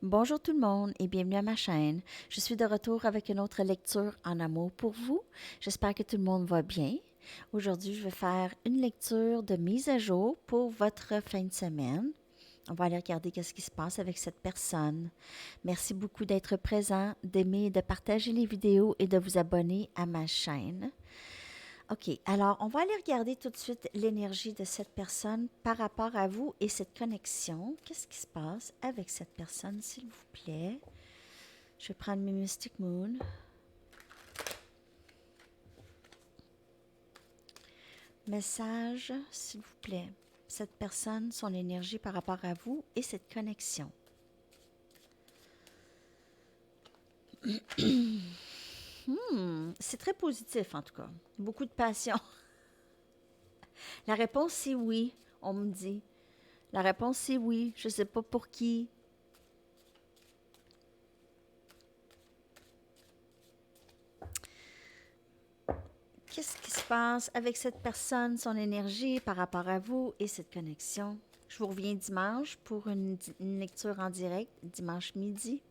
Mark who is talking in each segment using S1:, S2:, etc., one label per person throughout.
S1: Bonjour tout le monde et bienvenue à ma chaîne. Je suis de retour avec une autre lecture en amour pour vous. J'espère que tout le monde va bien. Aujourd'hui, je vais faire une lecture de mise à jour pour votre fin de semaine. On va aller regarder qu'est-ce qui se passe avec cette personne. Merci beaucoup d'être présent, d'aimer, de partager les vidéos et de vous abonner à ma chaîne. OK, alors on va aller regarder tout de suite l'énergie de cette personne par rapport à vous et cette connexion. Qu'est-ce qui se passe avec cette personne, s'il vous plaît? Je vais prendre mes Mystic Moon. Message, s'il vous plaît. Cette personne, son énergie par rapport à vous et cette connexion. C'est très positif en tout cas. Beaucoup de passion. La réponse c'est oui, on me dit. La réponse c'est oui. Je ne sais pas pour qui. Qu'est-ce qui se passe avec cette personne, son énergie par rapport à vous et cette connexion? Je vous reviens dimanche pour une lecture en direct, dimanche midi,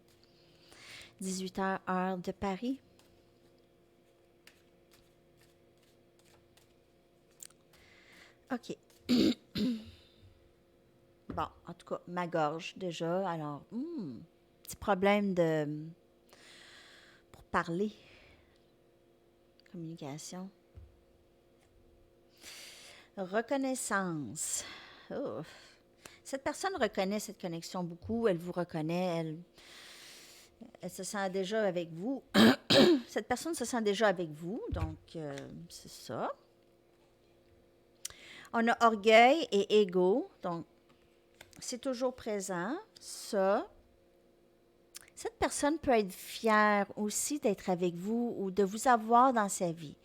S1: 18h heure de Paris. OK. Bon, en tout cas, ma gorge déjà. Alors, petit problème de pour parler, communication. Reconnaissance. Oh. Cette personne reconnaît cette connexion beaucoup. Elle vous reconnaît. Elle se sent déjà avec vous. Cette personne se sent déjà avec vous. Donc, c'est ça. On a orgueil et ego. Donc, c'est toujours présent. Ça. Cette personne peut être fière aussi d'être avec vous ou de vous avoir dans sa vie.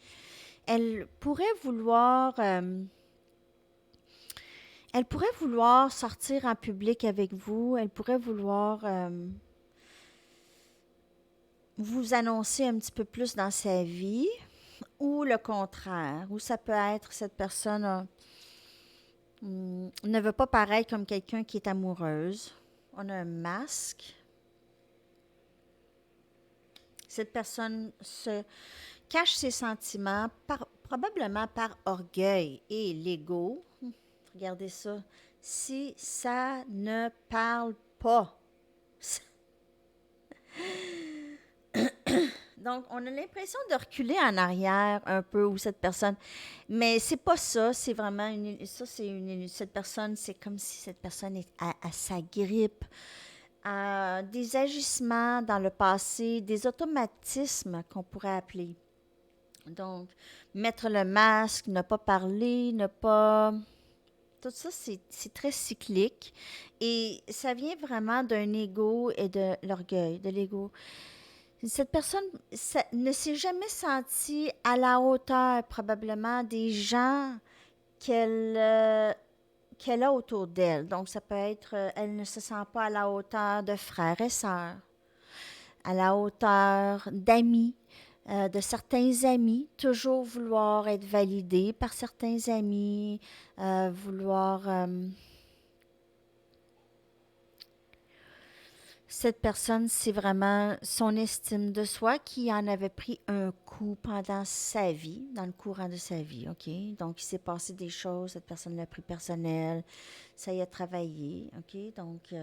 S1: Elle pourrait vouloir, sortir en public avec vous. Elle pourrait vouloir vous annoncer un petit peu plus dans sa vie ou le contraire. Ou ça peut être cette personne ne veut pas paraître comme quelqu'un qui est amoureuse. On a un masque. Cette personne se cache ses sentiments probablement par orgueil et l'ego. Regardez ça. Si ça ne parle pas. Donc, on a l'impression de reculer en arrière un peu où cette personne. Mais c'est pas ça. C'est vraiment cette personne, c'est comme si cette personne est à sa grippe, à des agissements dans le passé, des automatismes qu'on pourrait appeler. Donc, mettre le masque, ne pas parler, ne pas. Tout ça, c'est très cyclique. Et ça vient vraiment d'un ego et de l'orgueil, de l'ego. Cette personne ne s'est jamais sentie à la hauteur, probablement, des gens qu'elle qu'elle a autour d'elle. Donc, ça peut être, elle ne se sent pas à la hauteur de frères et sœurs, à la hauteur d'amis, de certains amis, toujours vouloir être validé par certains amis, vouloir... cette personne, c'est vraiment son estime de soi qui en avait pris un coup pendant sa vie, dans le courant de sa vie, OK? Donc, il s'est passé des choses, cette personne l'a pris personnel, ça y a travaillé, OK? Donc,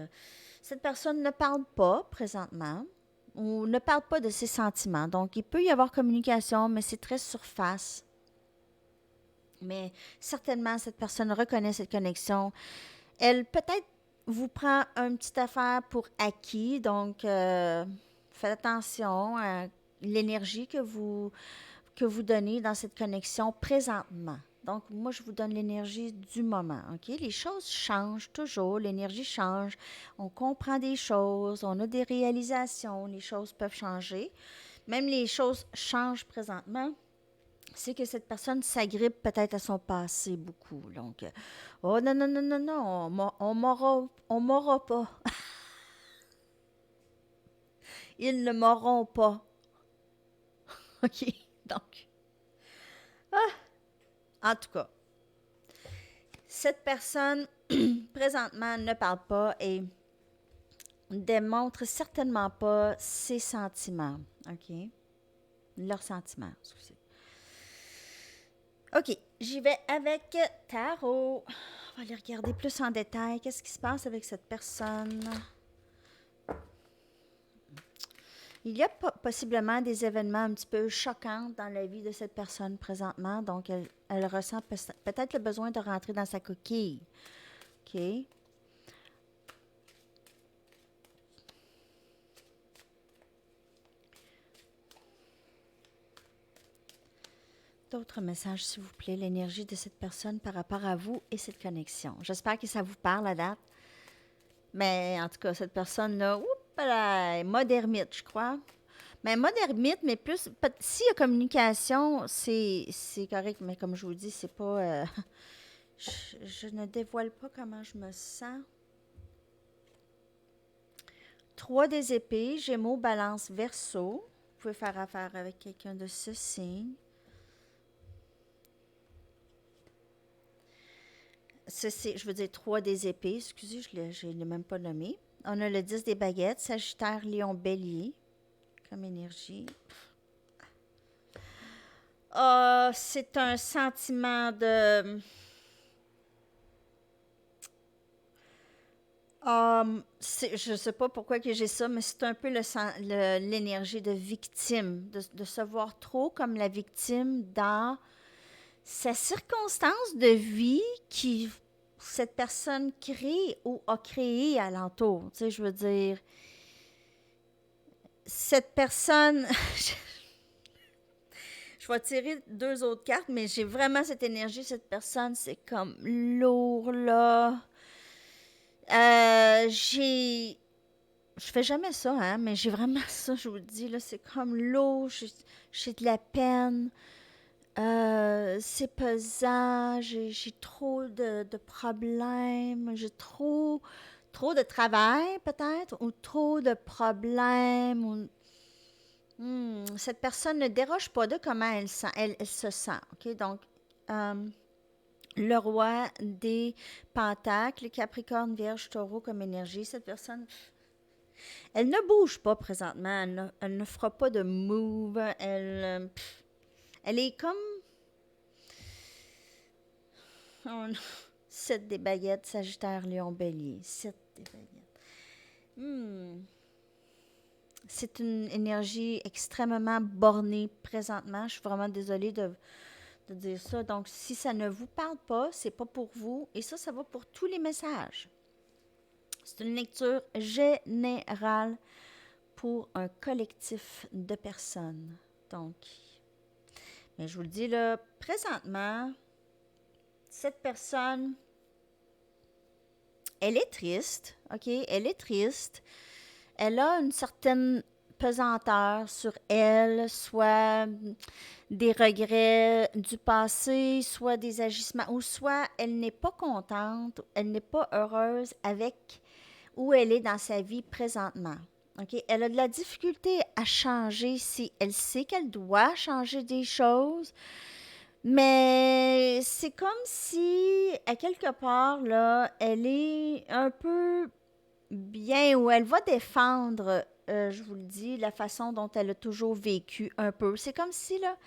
S1: cette personne ne parle pas présentement ou ne parle pas de ses sentiments. Donc, il peut y avoir communication, mais c'est très surface. Mais certainement, cette personne reconnaît cette connexion. Elle peut-être vous prend une petite affaire pour acquis, donc faites attention à l'énergie que vous donnez dans cette connexion présentement. Donc, moi, je vous donne l'énergie du moment, OK? Les choses changent toujours, l'énergie change, on comprend des choses, on a des réalisations, les choses peuvent changer. Même les choses changent présentement, c'est que cette personne s'agrippe peut-être à son passé beaucoup. Donc, oh non, non, non, non, non, on m'aura pas. Ils ne m'auront pas. OK? Donc, en tout cas, cette personne, présentement, ne parle pas et démontre certainement pas ses sentiments. OK? Leurs sentiments, excusez. OK, j'y vais avec Tarot. On va aller regarder plus en détail. Qu'est-ce qui se passe avec cette personne? Il y a possiblement des événements un petit peu choquants dans la vie de cette personne présentement. Donc, elle ressent peut-être le besoin de rentrer dans sa coquille. OK? D'autres messages, s'il vous plaît, l'énergie de cette personne par rapport à vous et cette connexion. J'espère que ça vous parle à date. Mais en tout cas, cette personne-là, mode ermite, je crois. Mais mode ermite, mais plus. S'il y a communication, c'est correct, mais comme je vous dis, c'est pas. Je ne dévoile pas comment je me sens. 3 des épées, Gémeaux, Balance, Verseau. Vous pouvez faire affaire avec quelqu'un de ce signe. Je veux dire 3 des épées. Excusez, je ne l'ai même pas nommé. On a le 10 des baguettes, Sagittaire, Lion, Bélier, comme énergie. C'est un sentiment de... je ne sais pas pourquoi que j'ai ça, mais c'est un peu l'énergie de victime, de se voir trop comme la victime dans sa circonstance de vie qui cette personne crée ou a créé alentour. Tu sais, je veux dire, cette personne, je vais tirer 2 autres cartes, mais j'ai vraiment cette énergie, cette personne, c'est comme lourd, là. Je fais jamais ça, hein, mais j'ai vraiment ça, je vous le dis, là, c'est comme lourd, j'ai de la peine, c'est pesant, j'ai trop de problèmes, j'ai trop de travail peut-être, ou trop de problèmes, cette personne ne déroge pas de comment elle se sent, ok? Donc, le roi des pentacles, Capricorne, Vierge, Taureau comme énergie, cette personne, elle ne bouge pas présentement, elle ne fera pas de move, elle est comme... Oh, 7 des baguettes, Sagittaire, Lion, Bélier, 7 des baguettes. C'est une énergie extrêmement bornée présentement. Je suis vraiment désolée de dire ça. Donc, si ça ne vous parle pas, c'est pas pour vous. Et ça va pour tous les messages. C'est une lecture générale pour un collectif de personnes. Donc, mais je vous le dis là, présentement, cette personne, elle est triste, ok? Elle est triste. Elle a une certaine pesanteur sur elle, soit des regrets du passé, soit des agissements, ou soit elle n'est pas contente, elle n'est pas heureuse avec où elle est dans sa vie présentement. Okay? Elle a de la difficulté à changer si elle sait qu'elle doit changer des choses, mais c'est comme si, à quelque part, là, elle est un peu bien, ou elle va défendre, je vous le dis, la façon dont elle a toujours vécu un peu. C'est comme si, là,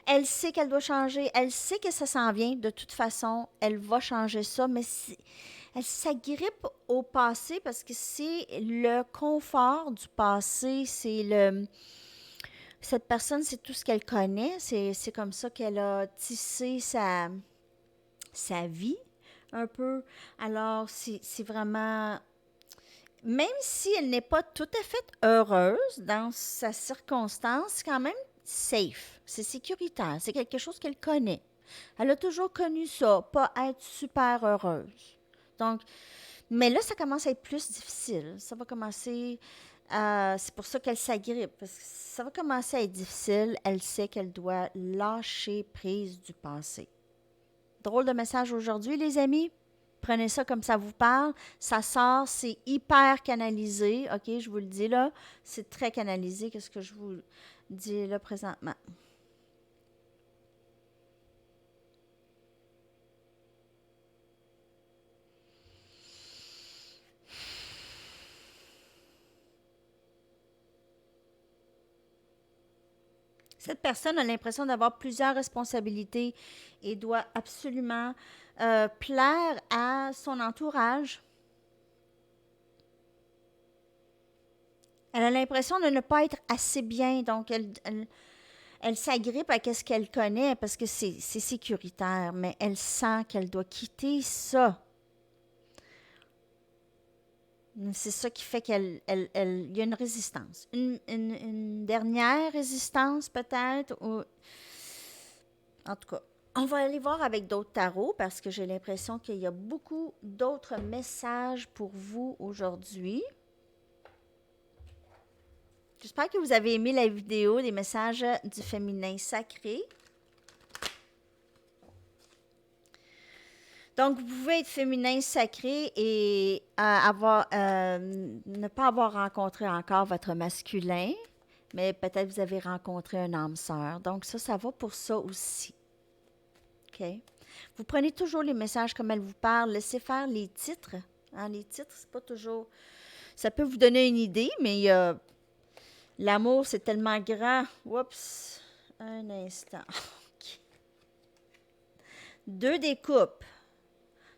S1: elle sait qu'elle doit changer, elle sait que ça s'en vient, de toute façon, elle va changer ça, mais elle s'agrippe au passé parce que c'est le confort du passé, cette personne, c'est tout ce qu'elle connaît, c'est comme ça qu'elle a tissé sa vie un peu. Alors, c'est vraiment, même si elle n'est pas tout à fait heureuse dans sa circonstance, c'est quand même safe, c'est sécuritaire, c'est quelque chose qu'elle connaît. Elle a toujours connu ça, pas être super heureuse. Donc, mais là, ça commence à être plus difficile. Ça va commencer c'est pour ça qu'elle s'agrippe, parce que ça va commencer à être difficile. Elle sait qu'elle doit lâcher prise du passé. Drôle de message aujourd'hui, les amis. Prenez ça comme ça vous parle. Ça sort, c'est hyper canalisé. OK, je vous le dis là. C'est très canalisé, qu'est-ce que je vous dis là présentement. Cette personne a l'impression d'avoir plusieurs responsabilités et doit absolument plaire à son entourage. Elle a l'impression de ne pas être assez bien, donc elle s'agrippe à ce qu'elle connaît parce que c'est sécuritaire, mais elle sent qu'elle doit quitter ça. C'est ça qui fait il y a une résistance. Une dernière résistance peut-être, ou en tout cas. On va aller voir avec d'autres tarots parce que j'ai l'impression qu'il y a beaucoup d'autres messages pour vous aujourd'hui. J'espère que vous avez aimé la vidéo des messages du féminin sacré. Donc, vous pouvez être féminin sacré et ne pas avoir rencontré encore votre masculin, mais peut-être vous avez rencontré un âme sœur. Donc, ça va pour ça aussi. OK? Vous prenez toujours les messages comme elle vous parle. Laissez faire les titres. Hein, les titres, c'est pas toujours... Ça peut vous donner une idée, mais l'amour, c'est tellement grand. Oups! Un instant. OK. 2 des coupes.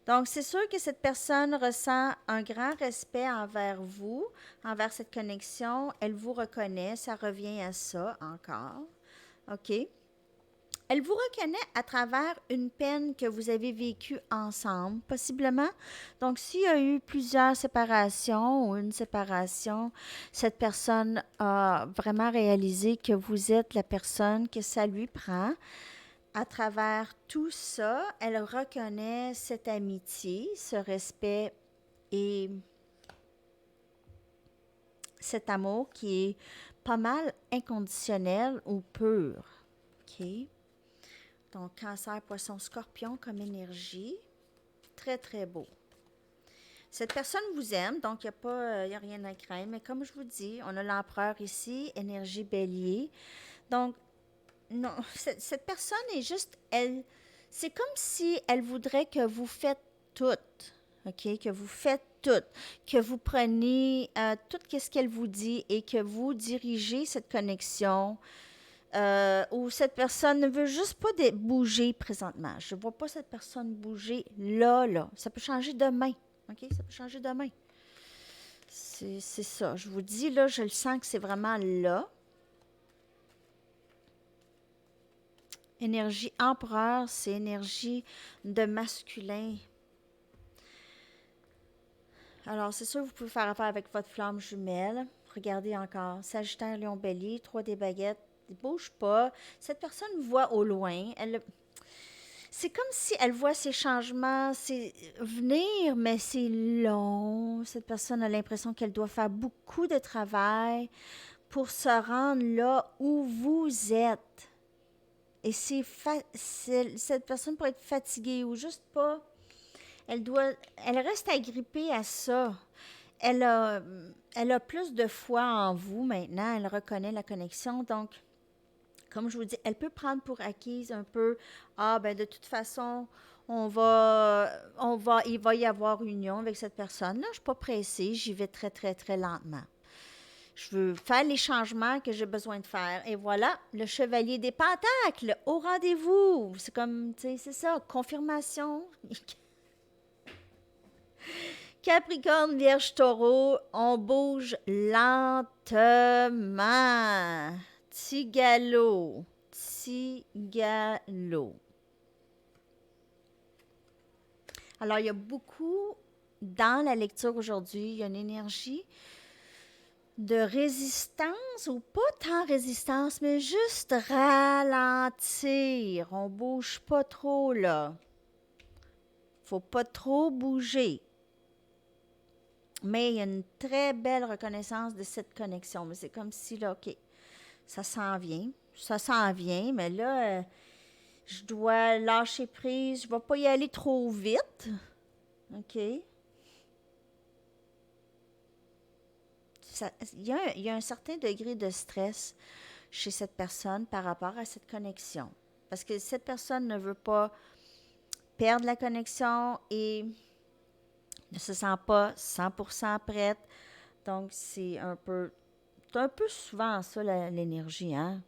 S1: Donc, c'est sûr que cette personne ressent un grand respect envers vous, envers cette connexion. Elle vous reconnaît. Ça revient à ça encore. OK? Elle vous reconnaît à travers une peine que vous avez vécue ensemble, possiblement. Donc, s'il y a eu plusieurs séparations ou une séparation, cette personne a vraiment réalisé que vous êtes la personne que ça lui prend. À travers tout ça, elle reconnaît cette amitié, ce respect et cet amour qui est pas mal inconditionnel ou pur. OK? Donc, cancer, poisson, scorpion comme énergie. Très, très beau. Cette personne vous aime, donc il n'y a rien à craindre. Mais comme je vous dis, on a l'empereur ici, énergie bélier. Donc, non, cette personne est juste, c'est comme si elle voudrait que vous faites tout, OK? Que vous faites tout, que vous preniez tout ce qu'elle vous dit et que vous dirigez cette connexion où cette personne ne veut juste pas bouger présentement. Je ne vois pas cette personne bouger là. Ça peut changer demain, OK? Ça peut changer demain. C'est ça. Je vous dis, là, je le sens que c'est vraiment là. Énergie empereur, c'est énergie de masculin. Alors, c'est sûr, vous pouvez faire affaire avec votre flamme jumelle. Regardez encore. Sagittaire, Lion, Bélier, 3 des baguettes. Ne bouge pas. Cette personne voit au loin. C'est comme si elle voit ces changements venir, mais c'est long. Cette personne a l'impression qu'elle doit faire beaucoup de travail pour se rendre là où vous êtes. Et cette personne pourrait être fatiguée ou juste pas. Elle reste agrippée à ça. Elle a plus de foi en vous maintenant. Elle reconnaît la connexion. Donc, comme je vous dis, elle peut prendre pour acquise un peu. Ah, ben de toute façon, il va y avoir union avec cette personne-là. Je ne suis pas pressée. J'y vais très, très, très lentement. Je veux faire les changements que j'ai besoin de faire. Et voilà, le chevalier des pentacles au rendez-vous. C'est comme, tu sais, c'est ça, confirmation. Capricorne, Vierge, Taureau, on bouge lentement. Tigalo. Alors, il y a beaucoup dans la lecture aujourd'hui, il y a une énergie de résistance, ou pas tant résistance, mais juste ralentir. On bouge pas trop, là. Faut pas trop bouger. Mais il y a une très belle reconnaissance de cette connexion. Mais c'est comme si, là, OK, ça s'en vient. Ça s'en vient, mais là, je dois lâcher prise. Je ne vais pas y aller trop vite. OK? Il y a un certain degré de stress chez cette personne par rapport à cette connexion. Parce que cette personne ne veut pas perdre la connexion et ne se sent pas 100% prête. Donc, c'est un peu souvent ça, l'énergie, hein?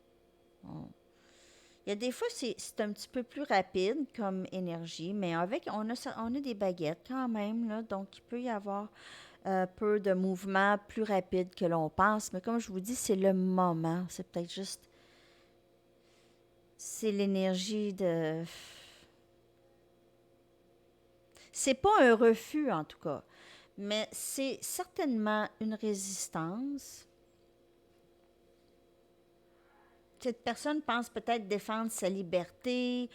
S1: Il y a des fois, c'est un petit peu plus rapide comme énergie, mais on a des baguettes quand même, là, donc il peut y avoir un peu de mouvement plus rapide que l'on pense. Mais comme je vous dis, c'est le moment. C'est peut-être juste, c'est l'énergie de... C'est pas un refus, en tout cas, mais c'est certainement une résistance. Cette personne pense peut-être défendre sa liberté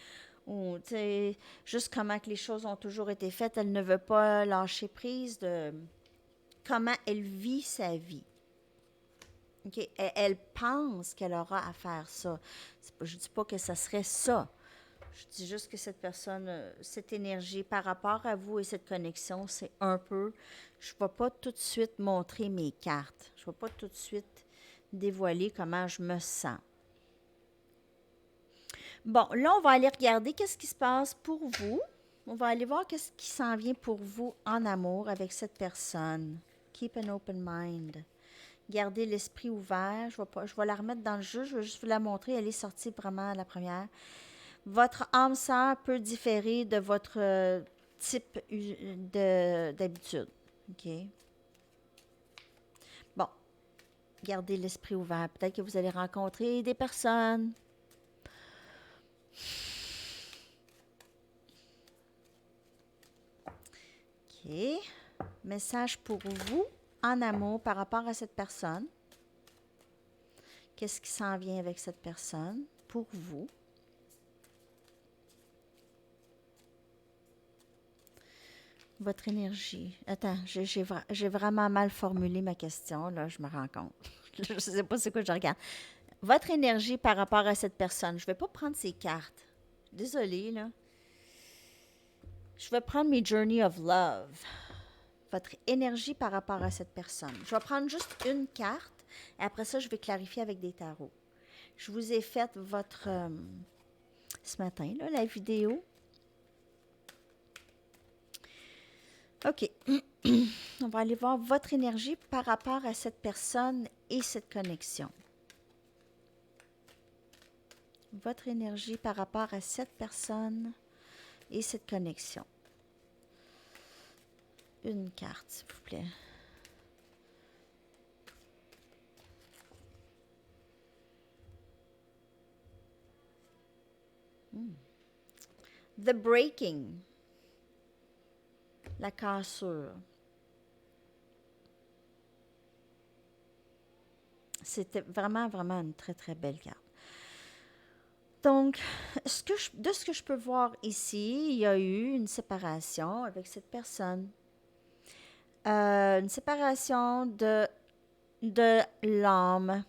S1: ou tu sais, juste comment que les choses ont toujours été faites. Elle ne veut pas lâcher prise de comment elle vit sa vie. OK? Elle pense qu'elle aura à faire ça. Je ne dis pas que ça serait ça. Je dis juste que cette personne, cette énergie par rapport à vous et cette connexion, c'est un peu... Je ne vais pas tout de suite montrer mes cartes. Je ne vais pas tout de suite dévoiler comment je me sens. Bon, là, on va aller regarder qu'est-ce qui se passe pour vous. On va aller voir qu'est-ce qui s'en vient pour vous en amour avec cette personne. Keep an open mind. Gardez l'esprit ouvert. Je vais la remettre dans le jeu. Je vais juste vous la montrer. Elle est sortie vraiment à la première. Votre âme sœur peut différer de votre type d'habitude. OK? Bon, gardez l'esprit ouvert. Peut-être que vous allez rencontrer des personnes. OK. Message pour vous en amour par rapport à cette personne. Qu'est-ce qui s'en vient avec cette personne pour vous? Votre énergie. Attends, j'ai vraiment mal formulé ma question, là, je me rends compte. Je ne sais pas c'est quoi je regarde. Votre énergie par rapport à cette personne. Je ne vais pas prendre ces cartes. Désolée, là. Je vais prendre mes Journey of Love. Votre énergie par rapport à cette personne. Je vais prendre juste une carte et après ça, je vais clarifier avec des tarots. Je vous ai fait votre... ce matin, là, la vidéo. OK. On va aller voir votre énergie par rapport à cette personne et cette connexion. Votre énergie par rapport à cette personne et cette connexion. Une carte, s'il vous plaît. The breaking. La cassure. C'était vraiment, vraiment une très, très belle carte. Donc, de ce que je peux voir ici, il y a eu une séparation avec cette personne. Une séparation de l'âme.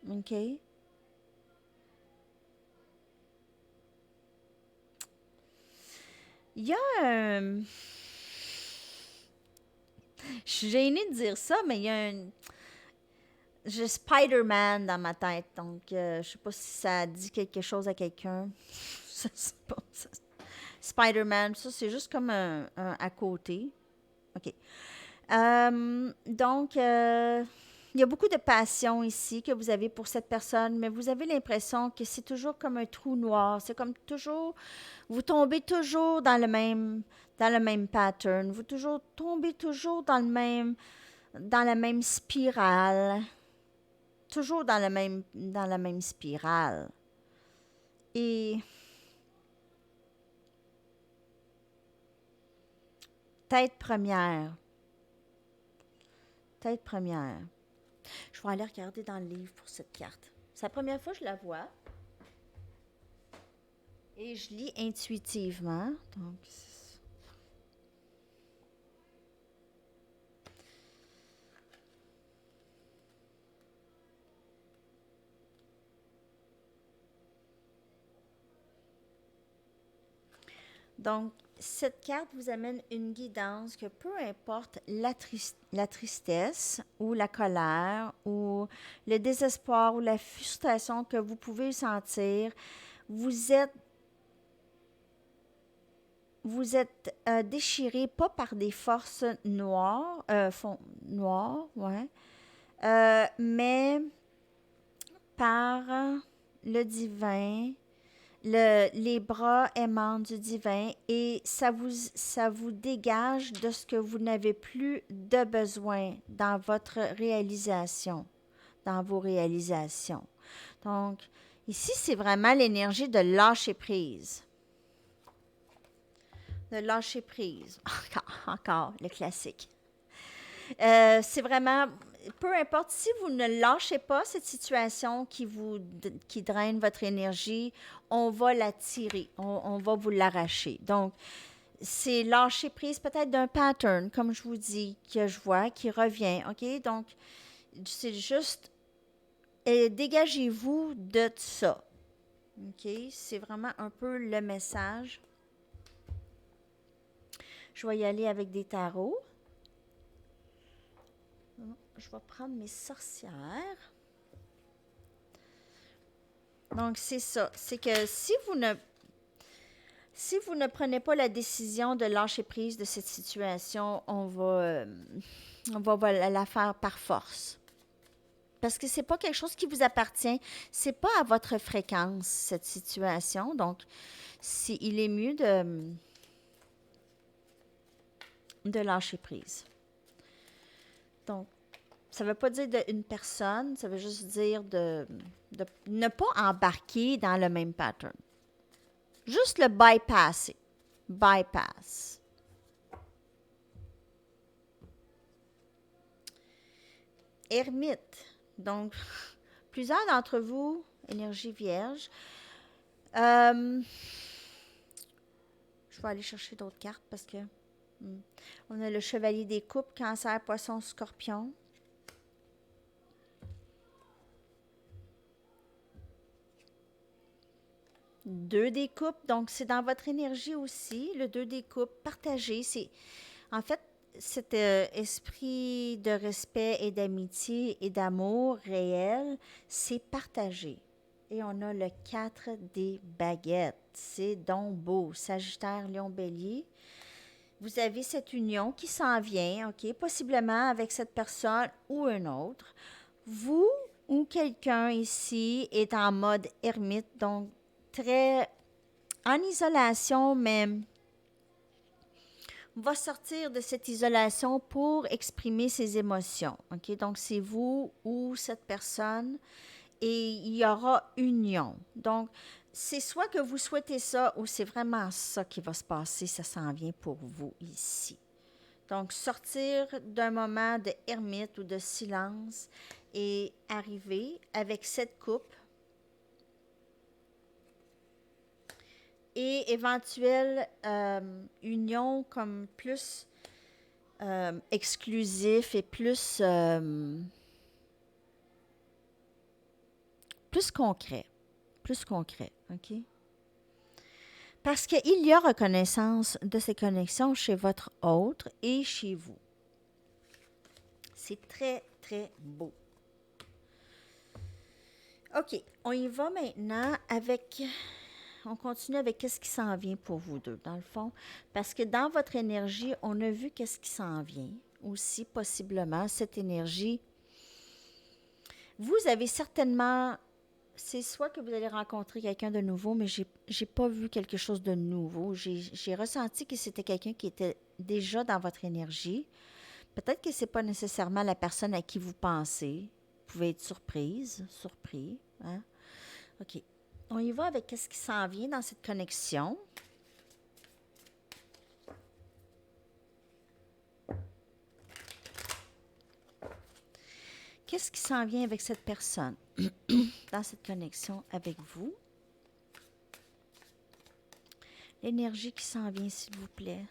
S1: OK? Il y a un... Je suis gênée de dire ça, mais il y a un... J'ai Spider-Man dans ma tête, donc je sais pas si ça dit quelque chose à quelqu'un. Spider-Man, ça c'est juste comme un à côté. OK. Donc, il y a beaucoup de passion ici que vous avez pour cette personne, mais vous avez l'impression que c'est toujours comme un trou noir. C'est comme toujours, vous tombez toujours dans le même pattern. Vous tombez toujours dans la même spirale. Toujours dans la même spirale. Et tête première. Tête première. Je vais aller regarder dans le livre pour cette carte. C'est la première fois que je la vois. Et je lis intuitivement. Donc, cette carte vous amène une guidance que peu importe la tristesse ou la colère ou le désespoir ou la frustration que vous pouvez sentir, vous êtes déchiré pas par des forces noires, noires, ouais, mais par le divin, les bras aimants du divin, et ça vous dégage de ce que vous n'avez plus de besoin dans votre réalisation, dans vos réalisations. Donc, ici, c'est vraiment l'énergie de lâcher prise. De lâcher prise. Encore, le classique. C'est vraiment, peu importe, si vous ne lâchez pas cette situation qui draine votre énergie, on va la tirer, on va vous l'arracher. Donc, c'est lâcher prise peut-être d'un pattern, comme je vous dis, que je vois, qui revient, OK? Donc, c'est juste, dégagez-vous de ça, OK? C'est vraiment un peu le message. Je vais y aller avec des tarots. Je vais prendre mes sorcières. Donc, c'est ça. C'est que si vous ne prenez pas la décision de lâcher prise de cette situation, on va la faire par force. Parce que c'est pas quelque chose qui vous appartient. C'est pas à votre fréquence, cette situation. Donc, il est mieux de lâcher prise. Donc, ça ne veut pas dire d'une personne, ça veut juste dire de ne pas embarquer dans le même pattern. Juste le bypasser. Bypass. Ermite. Donc, plusieurs d'entre vous, énergie vierge. Je vais aller chercher d'autres cartes parce que on a le chevalier des coupes, cancer, poisson, scorpion. Deux des coupes, donc c'est dans votre énergie aussi, le deux des coupes, partagez. C'est, en fait, cet esprit de respect et d'amitié et d'amour réel, c'est partagé. Et on a le 4 des baguettes. C'est donc beau. Sagittaire, Lion, Bélier. Vous avez cette union qui s'en vient, OK? Possiblement avec cette personne ou un autre. Vous ou quelqu'un ici est en mode ermite, donc très en isolation, mais va sortir de cette isolation pour exprimer ses émotions. OK? Donc, c'est vous ou cette personne et il y aura union. Donc, c'est soit que vous souhaitez ça ou c'est vraiment ça qui va se passer, ça s'en vient pour vous ici. Donc, sortir d'un moment de ermite ou de silence et arriver avec cette coupe et éventuelle union comme plus exclusif et plus concret. Plus concret, OK? Parce qu'il y a reconnaissance de ces connexions chez votre autre et chez vous. C'est très, très beau. OK, on y va maintenant avec... On continue avec qu'est-ce qui s'en vient pour vous deux, dans le fond. Parce que dans votre énergie, on a vu qu'est-ce qui s'en vient. Aussi, possiblement, cette énergie. Vous avez certainement... C'est soit que vous allez rencontrer quelqu'un de nouveau, mais j'ai pas vu quelque chose de nouveau. J'ai ressenti que c'était quelqu'un qui était déjà dans votre énergie. Peut-être que c'est pas nécessairement la personne à qui vous pensez. Vous pouvez être surpris. Hein? OK. On y va avec qu'est-ce qui s'en vient dans cette connexion. Qu'est-ce qui s'en vient avec cette personne dans cette connexion avec vous? L'énergie qui s'en vient, s'il vous plaît.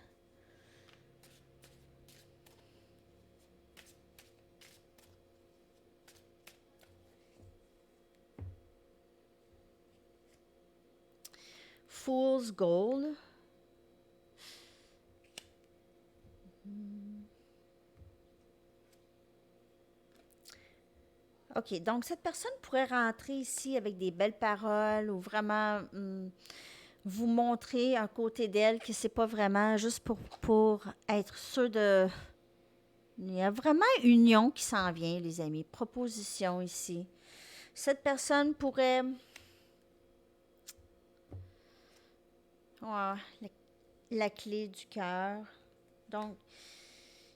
S1: Fool's Gold. OK, donc cette personne pourrait rentrer ici avec des belles paroles ou vraiment vous montrer un côté d'elle que c'est pas vraiment juste pour être sûr de... Il y a vraiment union qui s'en vient, les amis. Proposition ici. Cette personne pourrait Ouais, la clé du cœur. Donc,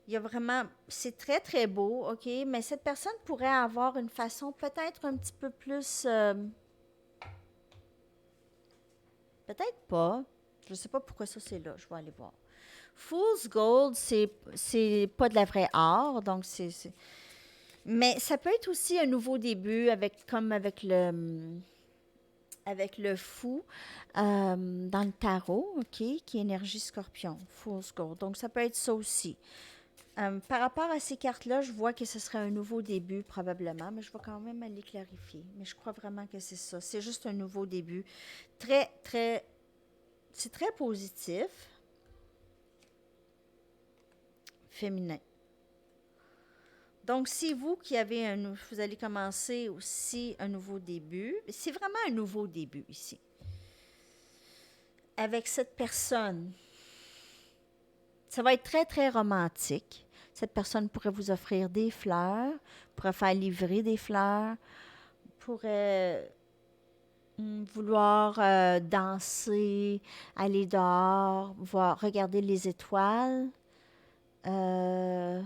S1: il y a vraiment, c'est très, très beau, OK? Mais cette personne pourrait avoir une façon peut-être un petit peu plus, peut-être pas. Je sais pas pourquoi ça c'est là. Je vais aller voir. Fool's Gold, c'est pas de la vraie art, donc mais ça peut être aussi un nouveau début avec comme avec le fou dans le tarot, OK, qui est énergie scorpion, Fool's Gold. Donc ça peut être ça aussi. Par rapport à ces cartes-là, je vois que ce serait un nouveau début probablement, mais je vais quand même aller clarifier. Mais je crois vraiment que c'est ça. C'est juste un nouveau début. Très, très, c'est très positif, féminin. Donc, c'est vous qui avez vous allez commencer aussi un nouveau début. C'est vraiment un nouveau début ici. Avec cette personne, ça va être très, très romantique. Cette personne pourrait vous offrir des fleurs, pourrait faire livrer des fleurs, pourrait vouloir danser, aller dehors, voir, regarder les étoiles, euh,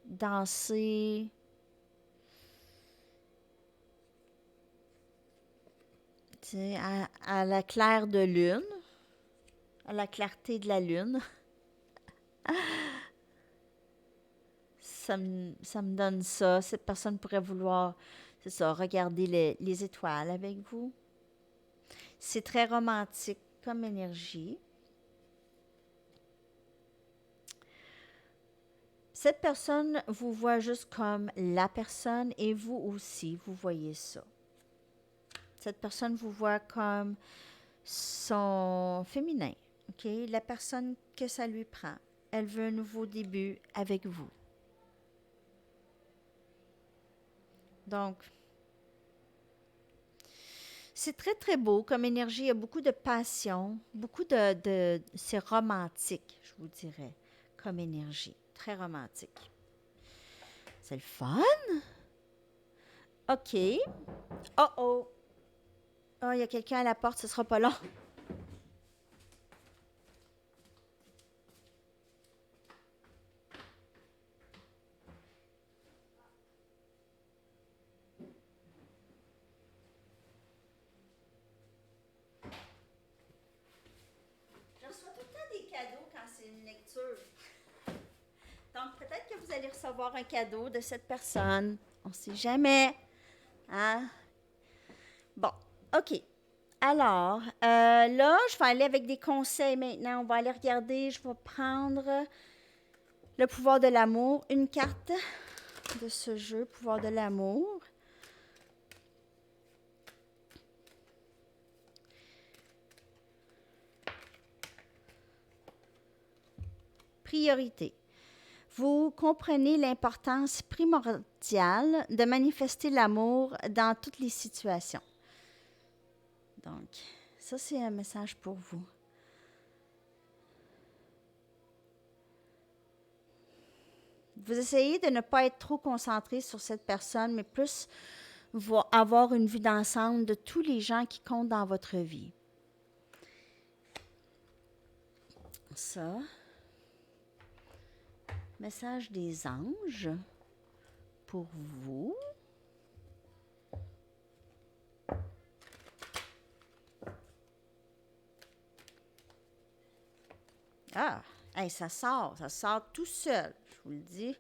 S1: danser, tu sais, à la claire de lune, à la clarté de la lune. Ça me donne ça. Cette personne pourrait vouloir, c'est ça, regarder les étoiles avec vous. C'est très romantique comme énergie. Cette personne vous voit juste comme la personne et vous aussi, vous voyez ça. Cette personne vous voit comme son féminin, OK? La personne que ça lui prend. Elle veut un nouveau début avec vous. Donc, c'est très, très beau comme énergie. Il y a beaucoup de passion, beaucoup c'est romantique, je vous dirais, comme énergie. Très romantique. C'est le fun? OK. Oh oh. Oh, il y a quelqu'un à la porte, ce sera pas long. Je reçois tout le temps des cadeaux quand c'est une lecture. Donc, peut-être que vous allez recevoir un cadeau de cette personne. On ne sait jamais. Hein? Bon, OK. Alors, là, je vais aller avec des conseils maintenant. On va aller regarder. Je vais prendre le pouvoir de l'amour. Une carte de ce jeu, pouvoir de l'amour. Priorité. Vous comprenez l'importance primordiale de manifester l'amour dans toutes les situations. Donc, ça, c'est un message pour vous. Vous essayez de ne pas être trop concentré sur cette personne, mais plus avoir une vue d'ensemble de tous les gens qui comptent dans votre vie. Ça. Message des anges pour vous. Ah, hey, ça sort tout seul, je vous le dis.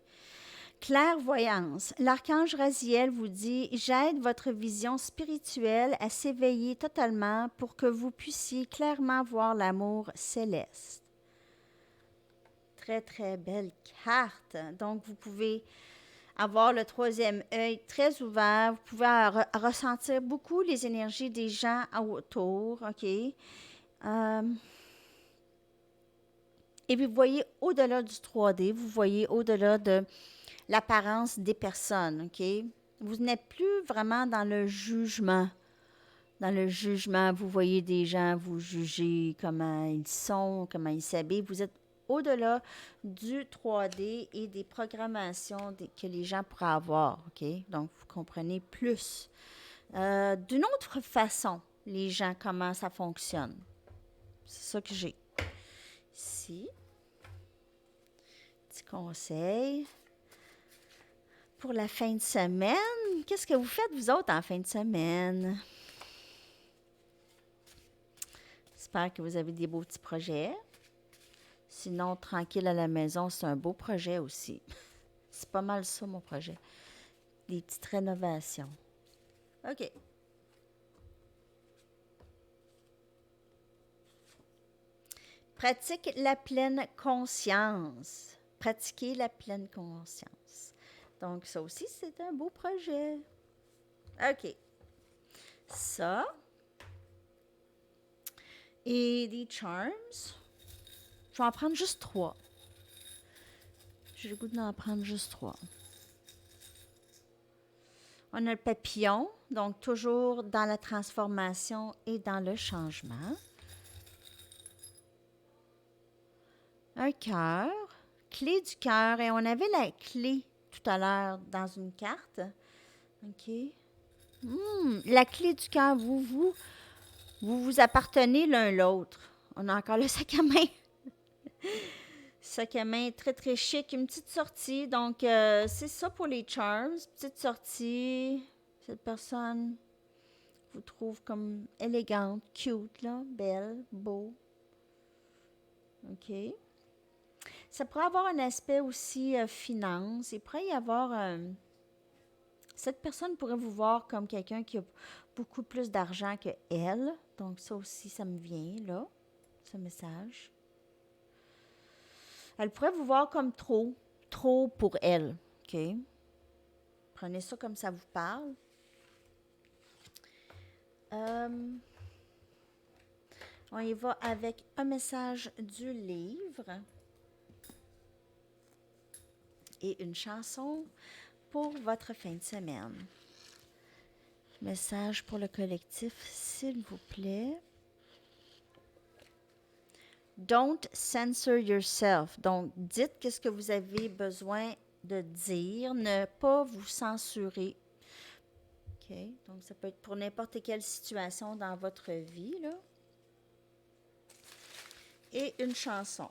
S1: Clairvoyance. L'archange Raziel vous dit: j'aide votre vision spirituelle à s'éveiller totalement pour que vous puissiez clairement voir l'amour céleste. Très, très belle carte. Donc, vous pouvez avoir le troisième œil très ouvert. Vous pouvez ressentir beaucoup les énergies des gens autour, OK? Et puis, vous voyez au-delà du 3D, vous voyez au-delà de l'apparence des personnes, OK? Vous n'êtes plus vraiment dans le jugement. Dans le jugement, vous voyez des gens, vous jugez comment ils sont, comment ils s'habillent. Vous êtes au-delà du 3D et des programmations que les gens pourraient avoir, OK? Donc, vous comprenez plus. D'une autre façon, les gens, comment ça fonctionne. C'est ça que j'ai. Ici. Petit conseil. Pour la fin de semaine, qu'est-ce que vous faites, vous autres, en fin de semaine? J'espère que vous avez des beaux petits projets. Sinon, tranquille à la maison, c'est un beau projet aussi. C'est pas mal ça, mon projet. Des petites rénovations. OK. Pratique la pleine conscience. Pratiquer la pleine conscience. Donc, ça aussi, c'est un beau projet. OK. Ça. Et des charms. Je vais en prendre juste 3. J'ai le goût d'en prendre juste 3. On a le papillon, donc toujours dans la transformation et dans le changement. Un cœur, clé du cœur, et on avait la clé tout à l'heure dans une carte. OK. La clé du cœur, vous appartenez l'un l'autre. On a encore le sac à main. Sac à main très, très chic. Une petite sortie. Donc, c'est ça pour les charms. Petite sortie. Cette personne vous trouve comme élégante, cute, là, belle, beau. OK. Ça pourrait avoir un aspect aussi finance. Il pourrait y avoir... cette personne pourrait vous voir comme quelqu'un qui a beaucoup plus d'argent que elle. Donc, ça aussi, ça me vient, là, ce message. Elle pourrait vous voir comme trop pour elle, OK? Prenez ça comme ça vous parle. On y va avec un message du livre et une chanson pour votre fin de semaine. Message pour le collectif, s'il vous plaît. Don't censor yourself. Donc, dites qu'est-ce que vous avez besoin de dire. Ne pas vous censurer. OK? Donc, ça peut être pour n'importe quelle situation dans votre vie, là. Et une chanson.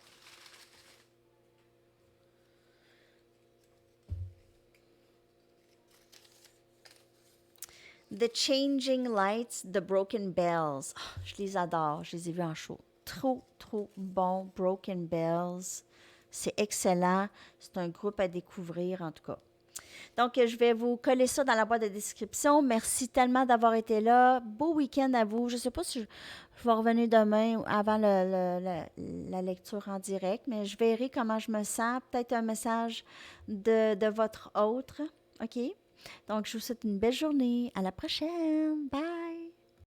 S1: The Changing Lights, The Broken Bells. Oh, je les adore. Je les ai vus en show. Trop bon. Broken Bells. C'est excellent. C'est un groupe à découvrir, en tout cas. Donc, je vais vous coller ça dans la boîte de description. Merci tellement d'avoir été là. Beau week-end à vous. Je ne sais pas si je vais revenir demain avant la lecture en direct, mais je verrai comment je me sens. Peut-être un message de votre autre. OK? Donc, je vous souhaite une belle journée. À la prochaine. Bye!